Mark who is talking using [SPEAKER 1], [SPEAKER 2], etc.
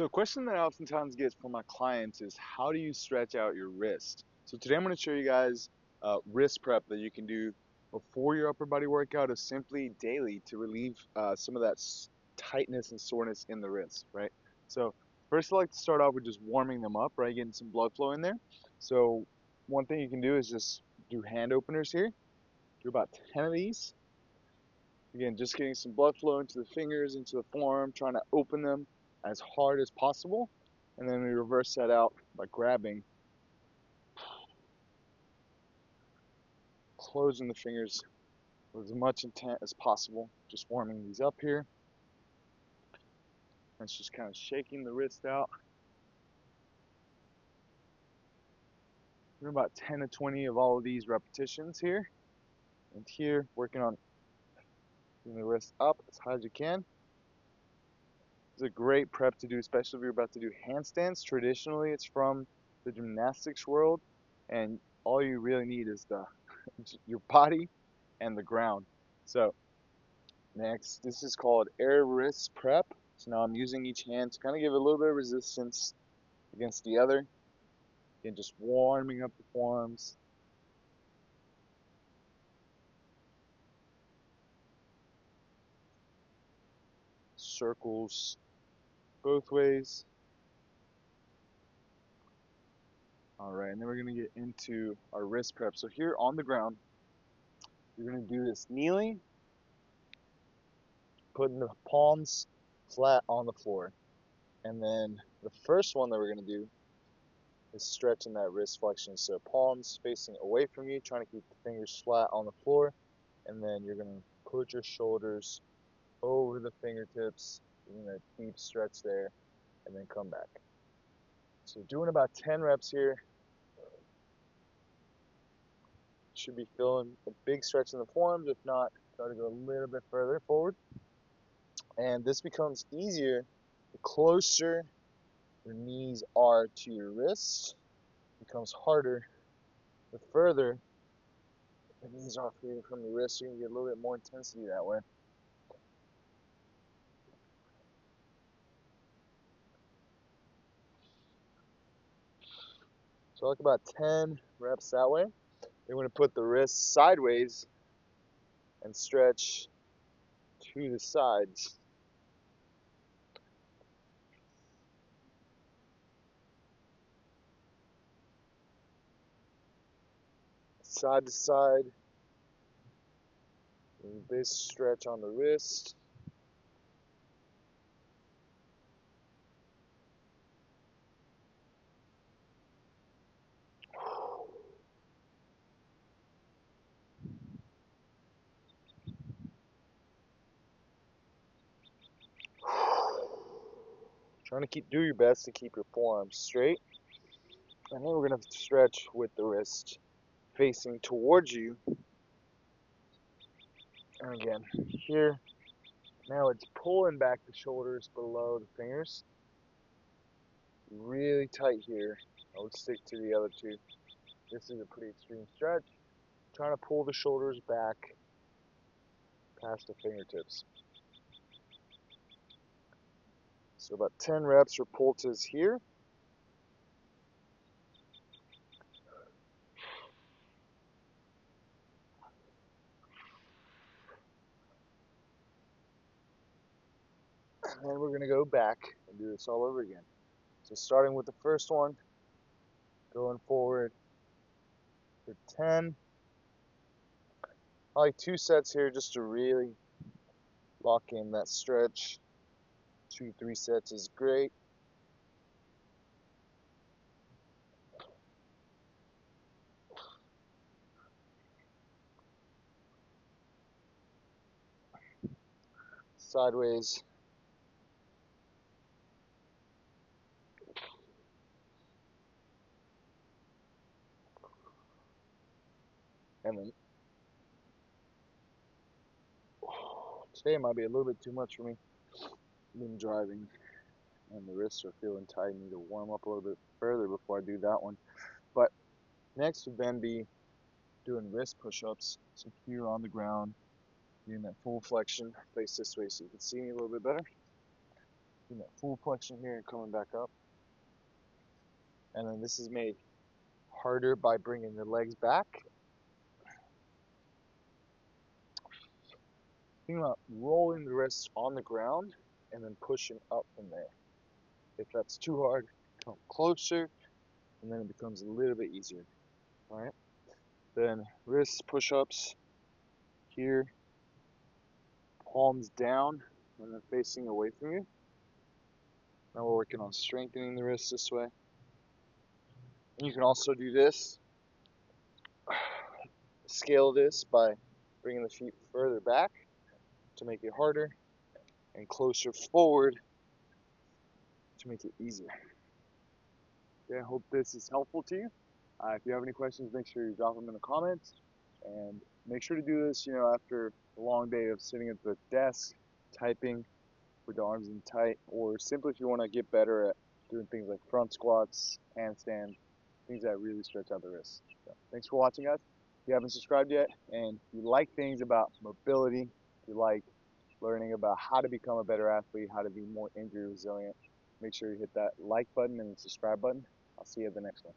[SPEAKER 1] So a question that I oftentimes get from my clients is how do you stretch out your wrist? So today I'm going to show you guys wrist prep that you can do before your upper body workout or simply daily to relieve some of that tightness and soreness in the wrist, right? So first I like to start off with just warming them up, right? Getting some blood flow in there. So one thing you can do is just do hand openers here. Do about 10 of these. Again, just getting some blood flow into the fingers, into the forearm, trying to open them as hard as possible. And then we reverse that out by grabbing, closing the fingers with as much intent as possible. Just warming these up here. That's just kind of shaking the wrist out. Doing about 10 to 20 of all of these repetitions here. And here, working on getting the wrist up as high as you can. It's a great prep to do, especially if you're about to do handstands. Traditionally, it's from the gymnastics world, and all you really need is your body and the ground. So next, this is called air wrist prep. So now I'm using each hand to kind of give it a little bit of resistance against the other. Again, just warming up the forearms. Circles both ways. All right, and then we're gonna get into our wrist prep. So here on the ground, you're gonna do this kneeling, putting the palms flat on the floor. And then the first one that we're gonna do is stretching that wrist flexion. So palms facing away from you, trying to keep the fingers flat on the floor. And then you're gonna put your shoulders over the fingertips, doing a deep stretch there, and then come back. So doing about 10 reps here. Should be feeling a big stretch in the forearms. If not, try to go a little bit further forward. And this becomes easier the closer your knees are to your wrists. It becomes harder the further the knees are from the wrist. You can get a little bit more intensity that way. So like about 10 reps that way. Then we're going to put the wrists sideways and stretch to the sides. Side to side. And this stretch on the wrist. Trying to do your best to keep your forearms straight. And then we're going to stretch with the wrist facing towards you. And again, here, now it's pulling back the shoulders below the fingers. Really tight here. I would stick to the other two. This is a pretty extreme stretch. Trying to pull the shoulders back past the fingertips. So about 10 reps for pulses here. And then we're going to go back and do this all over again. So starting with the first one, going forward for 10. I like 2 sets here just to really lock in that stretch. 2, 3 sets is great. Sideways. And then today might be a little bit too much for me. I've been driving and the wrists are feeling tight. I need to warm up a little bit further before I do that one. But next would then be doing wrist push-ups. So here on the ground, doing that full flexion, face this way so you can see me a little bit better. full flexion here and coming back up. And then this is made harder by bringing the legs back. Think about rolling the wrists on the ground and then pushing up from there. If that's too hard, come closer, and then it becomes a little bit easier. All right. Then wrist push-ups here, palms down, and then facing away from you. Now we're working on strengthening the wrist this way. And you can also do this, scale this by bringing the feet further back to make it harder and closer forward to make it easier. Okay, I hope this is helpful to you. If you have any questions, make sure you drop them in the comments, and make sure to do this, after a long day of sitting at the desk, typing with the arms in tight, or simply if you want to get better at doing things like front squats, handstands, things that really stretch out the wrists. So, thanks for watching, guys. If you haven't subscribed yet, and you like things about mobility, if you like learning about how to become a better athlete, how to be more injury resilient, make sure you hit that like button and the subscribe button. I'll see you at the next one.